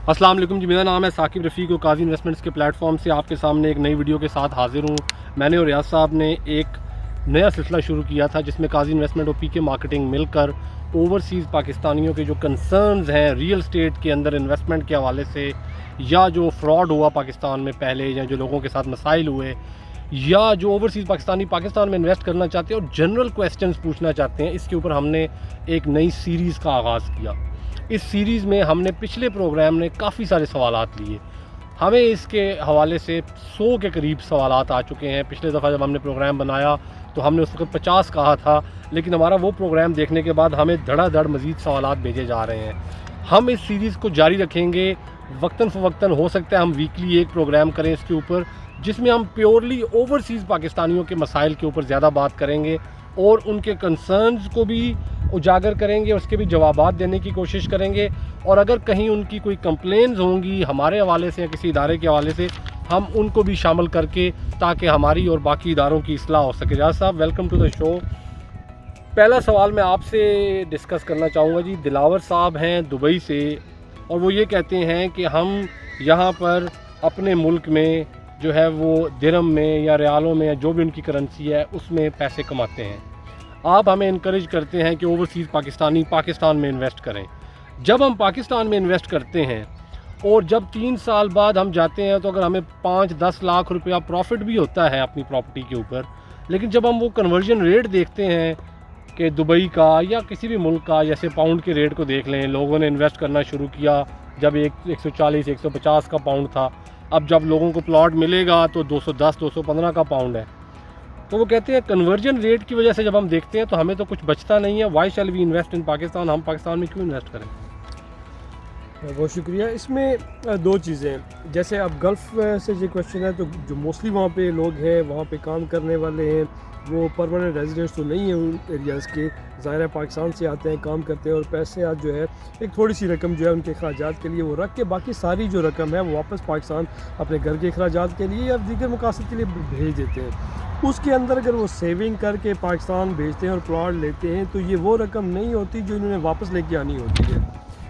अस्सलाम वालेकुम जी, मेरा नाम है साकिब रफ़ीक और काजी इन्वेस्टमेंट्स के प्लेटफॉर्म से आपके सामने एक नई वीडियो के साथ हाज़िर हूँ। मैंने और रियाज साहब ने एक नया सिलसिला शुरू किया था जिसमें काजी इन्वेस्टमेंट और पीके मार्केटिंग मिलकर ओवरसीज़ पाकिस्तानियों के जो कंसर्न्स हैं रियल स्टेट के अंदर इन्वेस्टमेंट के हवाले से, या जो फ्रॉड हुआ पाकिस्तान में पहले, या जो लोगों के साथ मसाइल हुए, या जो ओवरसीज़ पाकिस्तानी पाकिस्तान में इन्वेस्ट करना चाहते हैं और जनरल क्वेश्चंस पूछना चाहते हैं, इसके ऊपर हमने एक नई सीरीज़ का आगाज़ किया। इस सीरीज़ में हमने पिछले प्रोग्राम में काफ़ी सारे सवालात लिए। हमें इसके हवाले से 100 के करीब सवालात आ चुके हैं। पिछले दफ़ा जब हमने प्रोग्राम बनाया तो हमने उस वक्त 50 कहा था, लेकिन हमारा वो प्रोग्राम देखने के बाद हमें धड़ाधड़ मज़ीद सवालात भेजे जा रहे हैं। हम इस सीरीज़ को जारी रखेंगे, वक्तन फ़वक्तन हो सकता है हम वीकली एक प्रोग्राम करें इसके ऊपर, जिसमें हम प्योरली ओवरसीज़ पाकिस्तानियों के मसाइल के ऊपर ज़्यादा बात करेंगे और उनके कंसर्न्स को भी उजागर करेंगे, उसके भी जवाबात देने की कोशिश करेंगे। और अगर कहीं उनकी कोई कंप्लेंट्स होंगी हमारे हवाले से या किसी इदारे के हवाले से, हम उनको भी शामिल करके, ताकि हमारी और बाकी इदारों की इस्लाह हो सके। रियाज साहब, वेलकम टू द शो। पहला सवाल मैं आपसे डिस्कस करना चाहूँगा जी। दिलावर साहब हैं दुबई से और वो ये कहते हैं कि हम यहाँ पर अपने मुल्क में जो है वो दिरहम में या रियालों में या जो भी उनकी करेंसी है उसमें पैसे कमाते हैं। आप हमें इनकरेज करते हैं कि ओवरसीज़ पाकिस्तानी पाकिस्तान में इन्वेस्ट करें। जब हम पाकिस्तान में इन्वेस्ट करते हैं और जब 3 साल बाद हम जाते हैं तो अगर हमें 5-10 लाख रुपया प्रॉफिट भी होता है अपनी प्रॉपर्टी के ऊपर, लेकिन जब हम वो कन्वर्जन रेट देखते हैं कि दुबई का या किसी भी मुल्क का, जैसे पाउंड के रेट को देख लें, लोगों ने इन्वेस्ट करना शुरू किया जब 140-150 का पाउंड था, अब जब लोगों को प्लॉट मिलेगा तो 210-215 का पाउंड है। तो वो कहते हैं कन्वर्जन रेट की वजह से जब हम देखते हैं तो हमें तो कुछ बचता नहीं है। Why shall we invest in Pakistan, हम पाकिस्तान में क्यों इन्वेस्ट करें? बहुत शुक्रिया। इसमें दो चीज़ें हैं। जैसे अब गल्फ़ से जो क्वेश्चन है, तो जो मोस्टली वहाँ पे लोग हैं, वहाँ पे काम करने वाले हैं, वो परमानेंट रेजिडेंट्स तो नहीं है उन एरियाज़ के, ज़ाहिर है पाकिस्तान से आते हैं, काम करते हैं और पैसे आज जो है एक थोड़ी सी रकम जो है उनके अखराजात के लिए वो रख के बाकी सारी जो रकम है वो वापस पाकिस्तान अपने घर के अखराजात के लिए या दीगर मकासद के लिए भेज देते हैं। उसके अंदर अगर वो सेविंग करके पाकिस्तान भेजते हैं और प्लॉट लेते हैं तो ये वो रकम नहीं होती जो इन्होंने वापस लेके आनी होती है।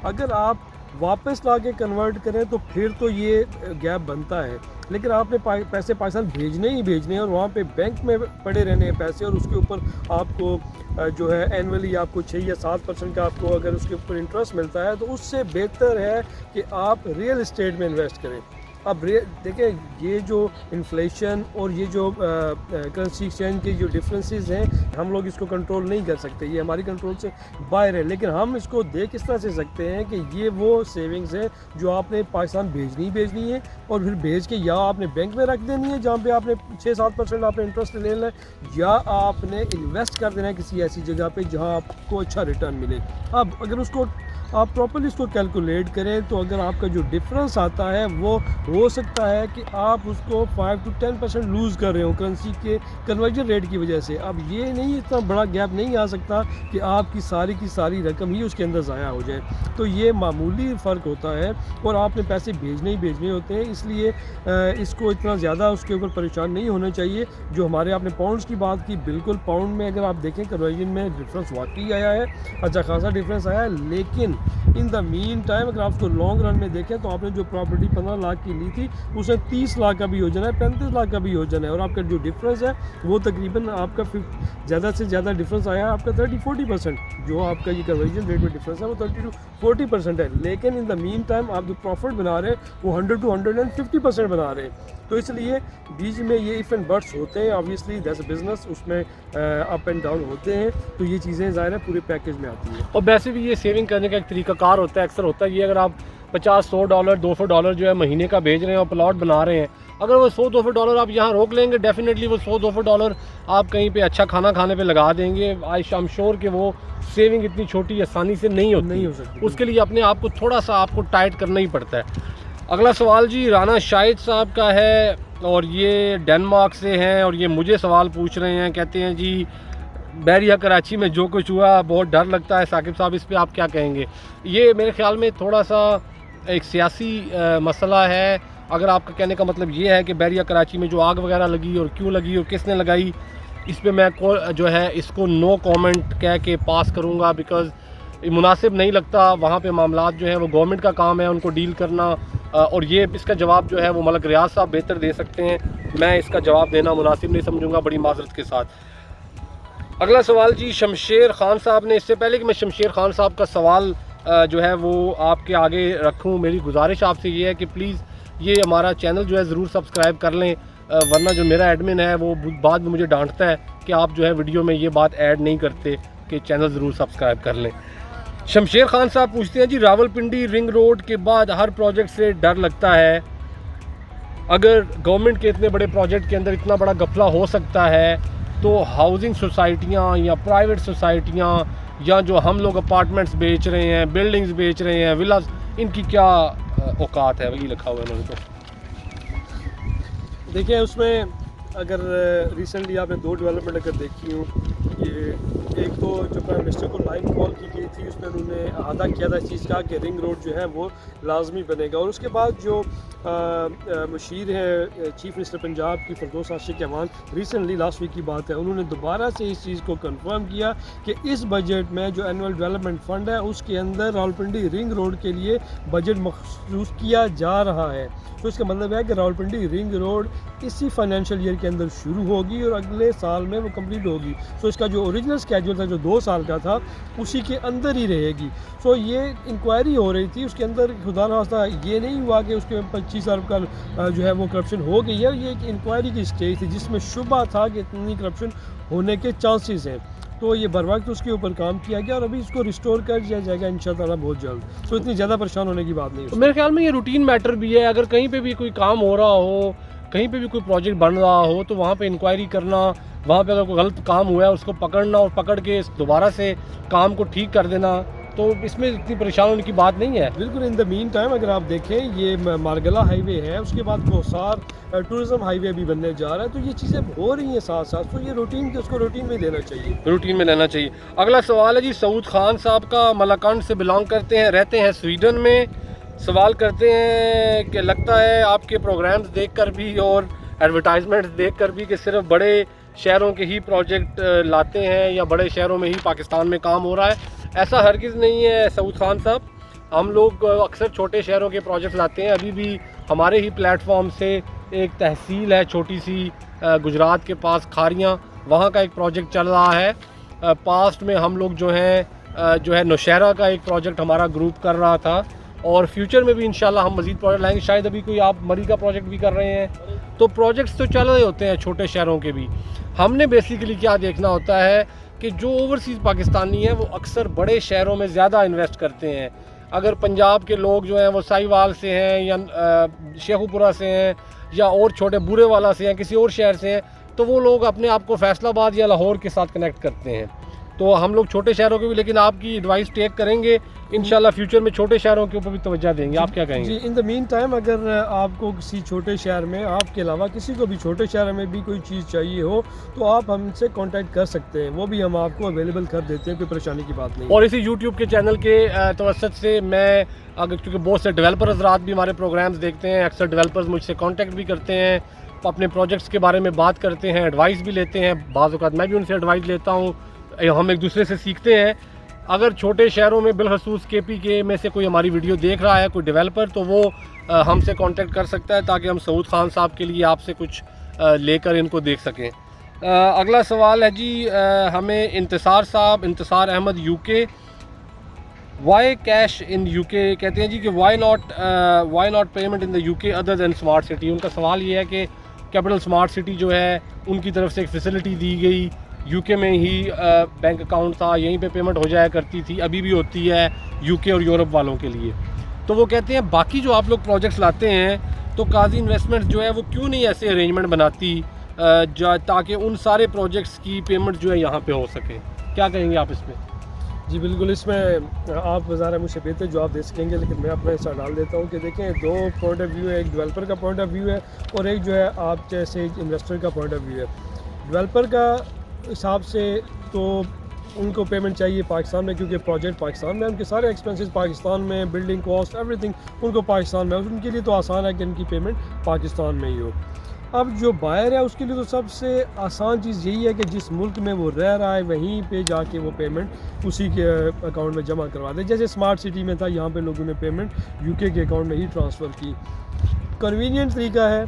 अगर आप वापस ला के कन्वर्ट करें तो फिर तो ये गैप बनता है, लेकिन आपने पैसे पाकिस्तान भेजने ही भेजने हैं और वहाँ पे बैंक में पड़े रहने हैं पैसे, और उसके ऊपर आपको जो है एनुअली आपको 6 या 7% का आपको अगर उसके ऊपर इंटरेस्ट मिलता है, तो उससे बेहतर है कि आप रियल इस्टेट में इन्वेस्ट करें। अब देखें, ये जो इन्फ्लेशन और ये जो करेंसी एक्सचेंज के जो डिफरेंसेस हैं, हम लोग इसको कंट्रोल नहीं कर सकते, ये हमारी कंट्रोल से बाहर है। लेकिन हम इसको देख इस तरह से सकते हैं कि ये वो सेविंग्स है जो आपने पाकिस्तान भेजनी है और फिर भेज के या आपने बैंक में रख देनी है जहाँ पे आपने 6-7% आपने इंटरेस्ट ले लेना है, या आपने इन्वेस्ट कर देना है किसी ऐसी जगह पे जहाँ आपको अच्छा रिटर्न मिले। अब अगर उसको आप प्रॉपर्ली इसको कैलकुलेट करें तो अगर आपका जो डिफरेंस आता है वो हो सकता है कि आप उसको 5 to 10% लूज़ कर रहे हो करेंसी के कन्वर्जन रेट की वजह से। अब ये नहीं, इतना बड़ा गैप नहीं आ सकता कि आपकी सारी रकम ही उसके अंदर ज़ाया हो जाए। तो ये मामूली फ़र्क होता है और आपने पैसे भेजने ही भेजने होते हैं, इसलिए इसको इतना ज़्यादा उसके ऊपर परेशान नहीं होना चाहिए। जो हमारे आपने पाउंड्स की बात की, बिल्कुल पाउंड में अगर आप देखें कन्वर्जन में डिफरेंस वाकई आया है, अच्छा खासा डिफरेंस आया है। लेकिन इन द मीन टाइम अगर आप उसको लॉन्ग रन में देखें तो आपने जो प्रॉपर्टी 15 लाख की ली थी उसमें 30 लाख का भी हो जाना है, 35 लाख का भी हो जाना है, और आपका जो डिफरेंस है वो तकरीबन आपका ज़्यादा से ज़्यादा डिफरेंस आया है आपका 30-40%। जो आपका ये कन्वर्जन रेट में डिफरेंस है वो 30-40% है। लेकिन इन द मीन टाइम आप जो प्रॉफिट बना रहे हैं वो 100 to 150% बना रहे हैं। तो इसलिए बीच में ये इफ एंड बट्स होते हैं, ऑब्वियसली दैट्स अ बिजनेस, उसमें अप एंड डाउन होते हैं, तो ये चीज़ें ज़ाहिर है पूरे पैकेज में आती हैं। और वैसे भी ये सेविंग करने का एक तरीकाकार होता है, अक्सर होता है ये, अगर आप $50-100 $200 जो है महीने का भेज रहे हैं और प्लॉट बना रहे हैं, अगर वो $100-200 आप यहाँ रोक लेंगे, डेफिनेटली वो $100-200 आप कहीं पे अच्छा खाना खाने पे लगा देंगे। आई एम श्योर कि वो सेविंग इतनी छोटी आसानी से नहीं हो सकती। उसके लिए अपने आप को थोड़ा सा आपको टाइट करना ही पड़ता है। अगला सवाल जी राना शाहिद साहब का है और ये डेनमार्क से हैं और ये मुझे सवाल पूछ रहे हैं। कहते हैं जी बैरिया कराची में जो कुछ हुआ बहुत डर लगता है, साकिब साहब इस पे आप क्या कहेंगे? ये मेरे ख्याल में थोड़ा सा एक सियासी मसला है। अगर आपका कहने का मतलब ये है कि बैरिया कराची में जो आग वगैरह लगी और क्यों लगी और किसने लगाई, इस पे मैं जो है इसको नो कमेंट कह के पास करूँगा, बिकॉज़ मुनासिब नहीं लगता। वहाँ पे मामलात जो हैं वो गवर्नमेंट का काम है उनको डील करना, और ये इसका जवाब जो है वो मलक रियाज साहब बेहतर दे सकते हैं। मैं इसका जवाब देना मुनासिब नहीं समझूंगा, बड़ी माजरत के साथ। अगला सवाल जी शमशेर खान साहब ने। इससे पहले कि मैं शमशेर खान साहब का सवाल जो है वो आपके आगे रखूँ, मेरी गुजारिश आपसे ये है कि प्लीज़ ये हमारा चैनल जो है ज़रूर सब्सक्राइब कर लें, वरना जो मेरा एडमिन है वो बाद में मुझे डांटता है कि आप जो है वीडियो में ये बात ऐड नहीं करते कि चैनल ज़रूर सब्सक्राइब कर लें। शमशेर खान साहब पूछते हैं जी रावलपिंडी रिंग रोड के बाद हर प्रोजेक्ट से डर लगता है, अगर गवर्नमेंट के इतने बड़े प्रोजेक्ट के अंदर इतना बड़ा गफला हो सकता है तो हाउसिंग सोसाइटियाँ या प्राइवेट सोसाइटियाँ या जो हम लोग अपार्टमेंट्स बेच रहे हैं, बिल्डिंग्स बेच रहे हैं, विलास, इनकी क्या औकात है? वही लिखा हुआ है उन्होंने। तो देखिए उसमें अगर रिसेंटली आपने 2 डेवलपमेंट अगर देखी हो, ये एक तो जो प्राइम मिनिस्टर को लाइन कॉल की गई थी उसमें उन्होंने आदा किया था इस चीज़ का कि रिंग रोड जो है वो लाजमी बनेगा, और उसके बाद जो मुशीर है चीफ मिनिस्टर पंजाब की फिरदौस आशिक अहमान, रिसेंटली लास्ट वीक की बात है, उन्होंने दोबारा से इस चीज़ को कंफर्म किया कि इस बजट में जो एनुअल डेवलपमेंट फ़ंड है उसके अंदर रावलपिंडी रिंग रोड के लिए बजट मखसूस किया जा रहा है। तो इसका मतलब है कि रावलपिंडी रिंग रोड इसी फाइनेंशियल ईयर के अंदर शुरू होगी और अगले साल में वो कंप्लीट होगी। सो इसका जो ओरिजिनल स्केड्यूल था जो 2 साल का था उसी के अंदर ही रहेगी। सो ये इंक्वायरी हो रही थी, उसके अंदर खुदा ना खास्ता ये नहीं हुआ कि उसके 25 अरब का जो है वो करप्शन हो गई है। ये एक इंक्वायरी की स्टेज थी जिसमें शुबा था कि इतनी करप्शन होने के चांसेस हैं, तो ये बर वक्त उसके ऊपर काम किया गया और अभी इसको रिस्टोर कर दिया जाएगा इंशाअल्लाह बहुत जल्द। तो इतनी ज़्यादा परेशान होने की बात नहीं है। मेरे ख्याल में ये रूटीन मैटर भी है, अगर कहीं पे भी कोई काम हो रहा हो, कहीं पे भी कोई प्रोजेक्ट बन रहा हो तो वहाँ पे इंक्वायरी करना, वहाँ पे अगर कोई गलत काम हुआ है उसको पकड़ना और पकड़ के दोबारा से काम को ठीक कर देना, तो इसमें इतनी परेशान होने की बात नहीं है। बिल्कुल। इन द मीन टाइम अगर आप देखें ये मारगला हाईवे है, उसके बाद कोसार टूरिज्म हाईवे भी बनने जा रहा है, तो ये चीज़ें हो रही हैं साथ साथ, तो ये रूटीन के उसको रूटीन में लेना चाहिए, रूटीन में लेना चाहिए। अगला सवाल है जी सऊद खान साहब का, मलाकांड से बिलोंग करते हैं, रहते हैं स्वीडन में। सवाल करते हैं कि लगता है आपके प्रोग्राम्स देखकर भी और एडवर्टाइजमेंट्स देखकर भी कि सिर्फ बड़े शहरों के ही प्रोजेक्ट लाते हैं या बड़े शहरों में ही पाकिस्तान में काम हो रहा है। ऐसा हरगिज़ नहीं है सऊद खान साहब, हम लोग अक्सर छोटे शहरों के प्रोजेक्ट लाते हैं। अभी भी हमारे ही प्लेटफॉर्म से एक तहसील है छोटी सी गुजरात के पास खारियाँ, वहाँ का एक प्रोजेक्ट चल रहा है। पास्ट में हम लोग जो है नौशहरा का एक प्रोजेक्ट हमारा ग्रुप कर रहा था, और फ्यूचर में भी इंशाल्लाह हम मज़ीद प्रोजेक्ट लाएंगे। शायद अभी कोई आप मरी का प्रोजेक्ट भी कर रहे हैं, तो प्रोजेक्ट्स तो चल रहे होते हैं छोटे शहरों के भी। हमने बेसिकली क्या देखना होता है कि जो ओवरसीज़ पाकिस्तानी हैं वो अक्सर बड़े शहरों में ज़्यादा इन्वेस्ट करते हैं। अगर पंजाब के लोग जो हैं वो साहिवाल से हैं या शेखुपुरा से हैं या और छोटे बूरे वाला से हैं, किसी और शहर से हैं, तो वो लोग अपने आप को फैसलाबाद या लाहौर के साथ कनेक्ट करते हैं। तो हम लोग छोटे शहरों के भी, लेकिन आपकी एडवाइस टेक करेंगे इंशाल्लाह, फ्यूचर में छोटे शहरों के ऊपर भी तवज्जो देंगे। आप क्या कहेंगे? जी, इन द मीन टाइम अगर आपको किसी छोटे शहर में, आपके अलावा किसी को भी छोटे शहर में भी कोई चीज़ चाहिए हो तो आप हमसे कांटेक्ट कर सकते हैं, वो भी हम आपको अवेलेबल कर देते हैं, कोई परेशानी की बात नहीं। और इसी यूट्यूब के चैनल के तवसत से मैं, अगर क्योंकि बहुत से डेवलपर हज़रात भी हमारे प्रोग्राम्स देखते हैं, अक्सर डेवलपर्स मुझसे कॉन्टेक्ट भी करते हैं, अपने प्रोजेक्ट्स के बारे में बात करते हैं, एडवाइस भी लेते हैं, बाज़ औक़ात मैं भी उनसे एडवाइस लेता हूँ, हम एक दूसरे से सीखते हैं। अगर छोटे शहरों में बिलखसूस KPK में से कोई हमारी वीडियो देख रहा है कोई डेवलपर, तो वो हमसे कांटेक्ट कर सकता है ताकि हम सऊद खान साहब के लिए आपसे कुछ लेकर इनको देख सकें। अगला सवाल है जी हमें Intsar Ahmad UK, why cash in UK, कहते हैं जी कि why not payment in the UK other than smart city. उनका सवाल ये है कि कैपिटल स्मार्ट सिटी जो है उनकी तरफ से एक फैसिलिटी दी गई, UK में ही बैंक अकाउंट था, यहीं पे पेमेंट हो जाया करती थी, अभी भी होती है UK और यूरोप वालों के लिए। तो वो कहते हैं बाकी जो आप लोग प्रोजेक्ट्स लाते हैं तो काजी इन्वेस्टमेंट जो है वो क्यों नहीं ऐसे अरेंजमेंट बनाती ताकि उन सारे प्रोजेक्ट्स की पेमेंट जो है यहाँ पे हो सके। क्या कहेंगे आप इसमें? जी बिल्कुल, इसमें आप ज़रा मुझसे बेहतर जवाब दे सकेंगे, लेकिन मैं अपना हिस्सा डाल देता हूँ कि देखें 2 पॉइंट ऑफ व्यू है, एक डेवलपर का पॉइंट ऑफ व्यू है और एक जो है आप जैसे इन्वेस्टर का पॉइंट ऑफ व्यू है। डेवलपर का हिसाब से तो उनको पेमेंट चाहिए पाकिस्तान में, क्योंकि प्रोजेक्ट पाकिस्तान में, उनके सारे एक्सपेंसेस पाकिस्तान में, बिल्डिंग कॉस्ट एवरीथिंग उनको पाकिस्तान में, उनके लिए तो आसान है कि उनकी पेमेंट पाकिस्तान में ही हो। अब जो बायर है उसके लिए तो सबसे आसान चीज़ यही है कि जिस मुल्क में वो रह रहा है वहीं पे जाके वो पेमेंट उसी के अकाउंट में जमा करवा दे। जैसे स्मार्ट सिटी में था, यहाँ पे लोगों ने पेमेंट यूके के अकाउंट में ही ट्रांसफ़र की। कन्वीनियंट तरीका है,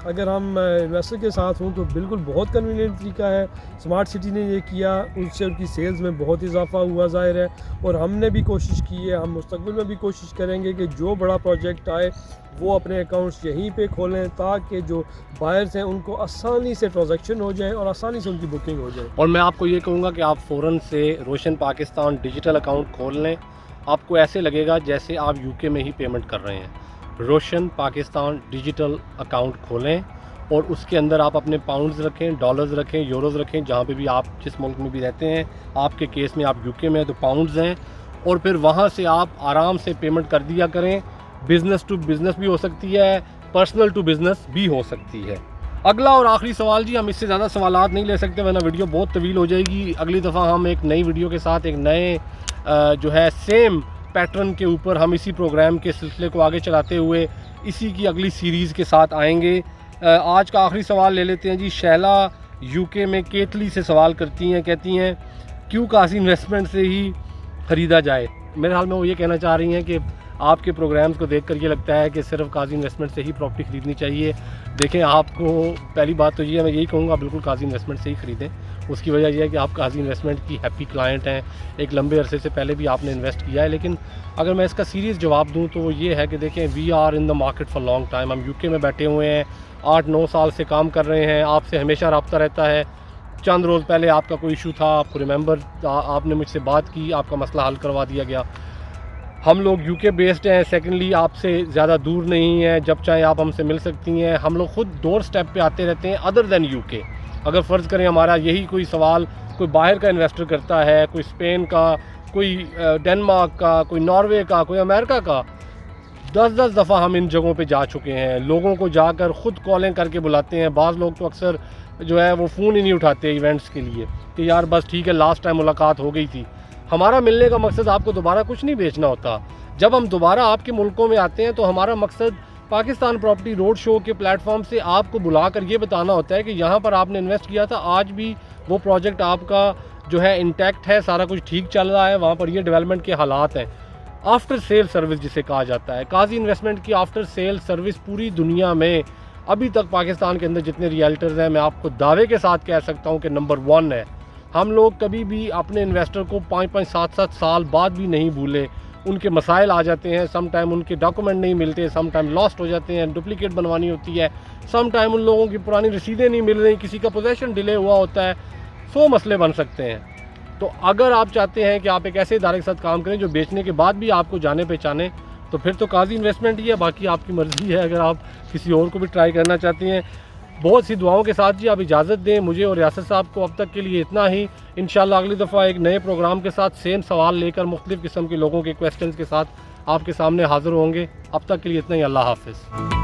अगर हम इन्वेस्टर के साथ हों तो बिल्कुल बहुत कन्वीनियंट तरीका है। स्मार्ट सिटी ने ये किया, उससे उनकी सेल्स में बहुत इजाफा हुआ ज़ाहिर है, और हमने भी कोशिश की है, हम मुस्तकबिल में भी कोशिश करेंगे कि जो बड़ा प्रोजेक्ट आए वो अपने अकाउंट्स यहीं पे खोलें ताकि जो बायर्स हैं उनको आसानी से ट्रांजैक्शन हो जाए और आसानी से उनकी बुकिंग हो जाए। और मैं आपको ये कहूँगा कि आप फ़ौरन से रोशन पाकिस्तान डिजिटल अकाउंट खोल लें। आपको ऐसे लगेगा जैसे आप यूके में ही पेमेंट कर रहे हैं। रोशन पाकिस्तान डिजिटल अकाउंट खोलें और उसके अंदर आप अपने पाउंड्स रखें, डॉलर्स रखें, यूरोज़ रखें, जहाँ पे भी आप जिस मुल्क में भी रहते हैं। आपके केस में आप यूके में हैं तो पाउंड्स हैं, और फिर वहाँ से आप आराम से पेमेंट कर दिया करें। बिज़नेस टू बिज़नेस भी हो सकती है, पर्सनल टू बिज़नेस भी हो सकती है। अगला और आखिरी सवाल जी, हम इससे ज़्यादा सवालात नहीं ले सकते वरना वीडियो बहुत तवील हो जाएगी। अगली दफ़ा हम एक नई वीडियो के साथ एक नए जो है सेम पैटर्न के ऊपर हम इसी प्रोग्राम के सिलसिले को आगे चलाते हुए इसी की अगली सीरीज़ के साथ आएंगे। आज का आखिरी सवाल ले लेते हैं जी। शैला यूके में केतली से सवाल करती हैं, कहती हैं क्यों काजी इन्वेस्टमेंट से ही ख़रीदा जाए। मेरे हाल में वो ये कहना चाह रही हैं कि आपके प्रोग्राम्स को देख कर ये लगता है कि सिर्फ काजी इन्वेस्टमेंट से ही प्रॉपर्टी ख़रीदनी चाहिए। देखें, आपको पहली बात तो ये है, मैं यही कहूँगा बिल्कुल काजी इन्वेस्टमेंट से ही ख़रीदें। उसकी वजह यह है कि आप काजी इन्वेस्टमेंट की हैप्पी क्लाइंट हैं, एक लंबे अरसे से पहले भी आपने इन्वेस्ट किया है। लेकिन अगर मैं इसका सीरियस जवाब दूँ तो वो ये है कि देखें, we are in the market for long time. हम यूके में बैठे हुए हैं, 8-9 साल से काम कर रहे हैं, आपसे हमेशा रब्ता रहता है। चंद रोज़ पहले आपका कोई इशू था, आपको रिमेंबर, आपने मुझसे बात की, आपका मसला हल करवा दिया गया। हम लोग यूके बेस्ड हैं। सेकेंडली, आपसे ज़्यादा दूर नहीं है, जब चाहे आप हमसे मिल सकती हैं। हम लोग खुद डोर स्टेप पे आते रहते हैं अदर दैन यूके। अगर फ़र्ज़ करें हमारा यही कोई सवाल कोई बाहर का इन्वेस्टर करता है, कोई स्पेन का, कोई डेनमार्क का, कोई नॉर्वे का, कोई अमेरिका का, 10-10 दफ़ा हम इन जगहों पे जा चुके हैं। लोगों को जाकर ख़ुद कॉलें करके बुलाते हैं। बाज़ लोग तो अक्सर जो है वो फ़ोन ही नहीं उठाते इवेंट्स के लिए कि यार बस ठीक है, लास्ट टाइम मुलाकात हो गई थी। हमारा मिलने का मकसद आपको दोबारा कुछ नहीं बेचना होता। जब हम दोबारा आपके मुल्कों में आते हैं तो हमारा मकसद पाकिस्तान प्रॉपर्टी रोड शो के प्लेटफॉर्म से आपको बुलाकर ये बताना होता है कि यहाँ पर आपने इन्वेस्ट किया था, आज भी वो प्रोजेक्ट आपका जो है इंटैक्ट है, सारा कुछ ठीक चल रहा है, वहाँ पर ये डेवलपमेंट के हालात हैं। आफ्टर सेल सर्विस जिसे कहा जाता है, काजी इन्वेस्टमेंट की आफ्टर सेल सर्विस पूरी दुनिया में अभी तक पाकिस्तान के अंदर जितने रियल्टर्स हैं, मैं आपको दावे के साथ कह सकता हूँ कि नंबर 1 है। हम लोग कभी भी अपने इन्वेस्टर को 5-5, 7-7 साल बाद भी नहीं भूले। उनके मसाइल आ जाते हैं, सम टाइम उनके डॉक्यूमेंट नहीं मिलते, सम टाइम लॉस्ट हो जाते हैं, डुप्लीकेट बनवानी होती है, सम टाइम उन लोगों की पुरानी रसीदें नहीं मिल रही, किसी का पोजेशन डिले हुआ होता है, 100 मसले बन सकते हैं। तो अगर आप चाहते हैं कि आप एक ऐसे इदारे के साथ काम करें जो बेचने के बाद भी आपको जाने पहचाने, तो फिर तो काजी इन्वेस्टमेंट ही है। बाकी आपकी मर्ज़ी है, अगर आप किसी और को भी ट्राई करना चाहती हैं। बहुत सी दुआओं के साथ जी आप इजाज़त दें मुझे और रियासत साहब को। अब तक के लिए इतना ही। इंशाल्लाह अगली दफ़ा एक नए प्रोग्राम के साथ सेम सवाल लेकर मुख्तलिफ़ किस्म के लोगों के क्वेश्चंस के साथ आपके सामने हाज़िर होंगे। अब तक के लिए इतना ही। अल्लाह हाफ़िज़।